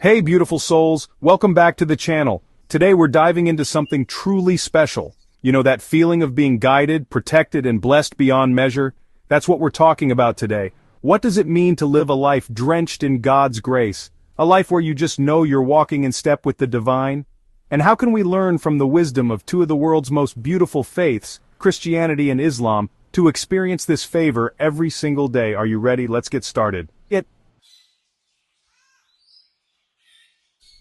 Hey beautiful souls, welcome back to the channel. Today we're diving into something truly special. You know that feeling of being guided, protected, and blessed beyond measure? That's what we're talking about today. What does it mean to live a life drenched in God's grace? A life where you just know you're walking in step with the divine? And how can we learn from the wisdom of two of the world's most beautiful faiths, Christianity and Islam, to experience this favor every single day? Are you ready? Let's get started.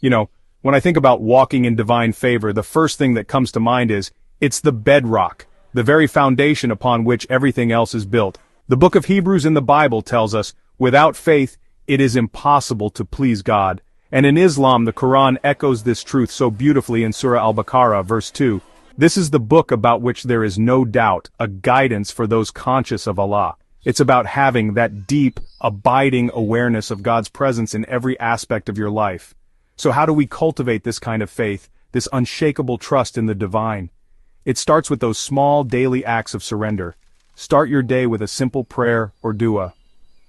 You know, when I think about walking in divine favor, the first thing that comes to mind is, it's the bedrock, the very foundation upon which everything else is built. The book of Hebrews in the Bible tells us, without faith, it is impossible to please God. And in Islam, the Quran echoes this truth so beautifully in Surah Al-Baqarah, verse 2. This is the book about which there is no doubt, a guidance for those conscious of Allah. It's about having that deep, abiding awareness of God's presence in every aspect of your life. So how do we cultivate this kind of faith, this unshakable trust in the divine? It starts with those small daily acts of surrender. Start your day with a simple prayer or dua.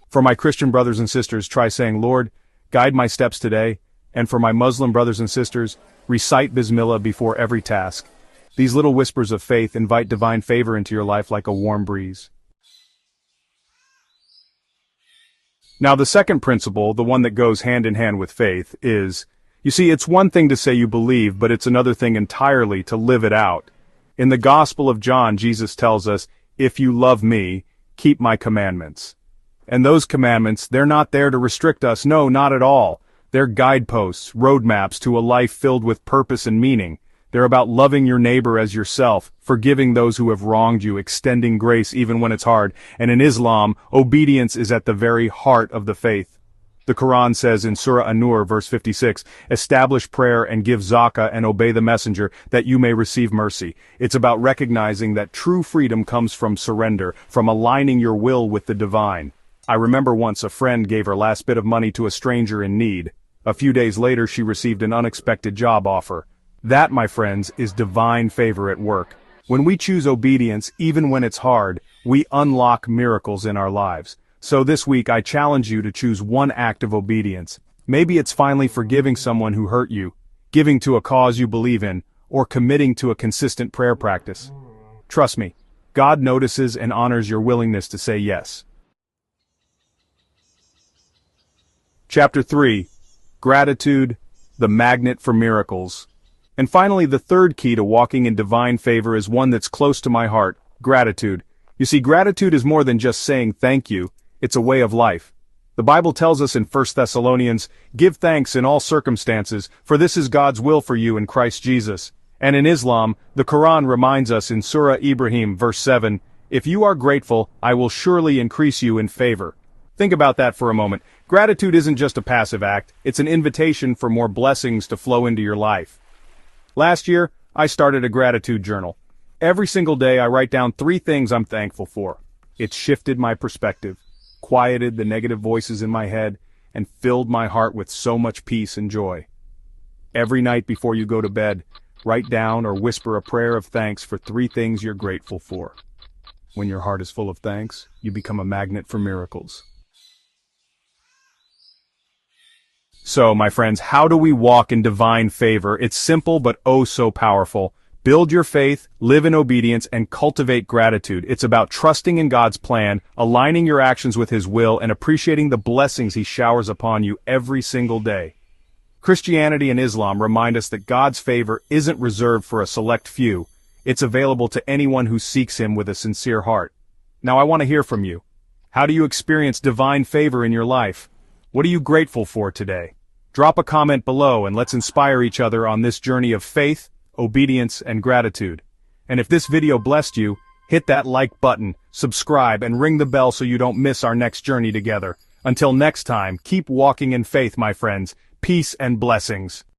For my Christian brothers and sisters, try saying, Lord, guide my steps today. And for my Muslim brothers and sisters, recite Bismillah before every task. These little whispers of faith invite divine favor into your life like a warm breeze. Now the second principle, the one that goes hand in hand with faith, is, you see, it's one thing to say you believe, but it's another thing entirely to live it out. In the Gospel of John, Jesus tells us, if you love me, keep my commandments. And those commandments, they're not there to restrict us, no, not at all. They're guideposts, roadmaps to a life filled with purpose and meaning. They're about loving your neighbor as yourself, forgiving those who have wronged you, extending grace even when it's hard. And in Islam, obedience is at the very heart of the faith. The Quran says in Surah An-Nur, verse 56, establish prayer and give zakah and obey the messenger, that you may receive mercy. It's about recognizing that true freedom comes from surrender, from aligning your will with the divine. I remember once a friend gave her last bit of money to a stranger in need. A few days later she received an unexpected job offer. That, my friends, is divine favor at work. When we choose obedience, even when it's hard, we unlock miracles in our lives. So this week I challenge you to choose one act of obedience. Maybe it's finally forgiving someone who hurt you, giving to a cause you believe in, or committing to a consistent prayer practice. Trust me, God notices and honors your willingness to say yes. Chapter 3. Gratitude, the magnet for miracles. And finally, the third key to walking in divine favor is one that's close to my heart, gratitude. You see, gratitude is more than just saying thank you. It's a way of life. The Bible tells us in 1 Thessalonians, give thanks in all circumstances, for this is God's will for you in Christ Jesus. And in Islam, the Quran reminds us in Surah Ibrahim, verse 7, if you are grateful, I will surely increase you in favor. Think about that for a moment. Gratitude isn't just a passive act, it's an invitation for more blessings to flow into your life. Last year, I started a gratitude journal. Every single day I write down 3 things I'm thankful for. It's shifted my perspective, quieted the negative voices in my head, and filled my heart with so much peace and joy. Every night before you go to bed, write down or whisper a prayer of thanks for 3 things you're grateful for. When your heart is full of thanks, you become a magnet for miracles. So, my friends, how do we walk in divine favor? It's simple but oh so powerful. Build your faith, live in obedience, and cultivate gratitude. It's about trusting in God's plan, aligning your actions with His will, and appreciating the blessings He showers upon you every single day. Christianity and Islam remind us that God's favor isn't reserved for a select few. It's available to anyone who seeks Him with a sincere heart. Now I want to hear from you. How do you experience divine favor in your life? What are you grateful for today? Drop a comment below and let's inspire each other on this journey of faith, obedience, and gratitude. And if this video blessed you, hit that like button, subscribe, and ring the bell so you don't miss our next journey together. Until next time, keep walking in faith, my friends. Peace and blessings.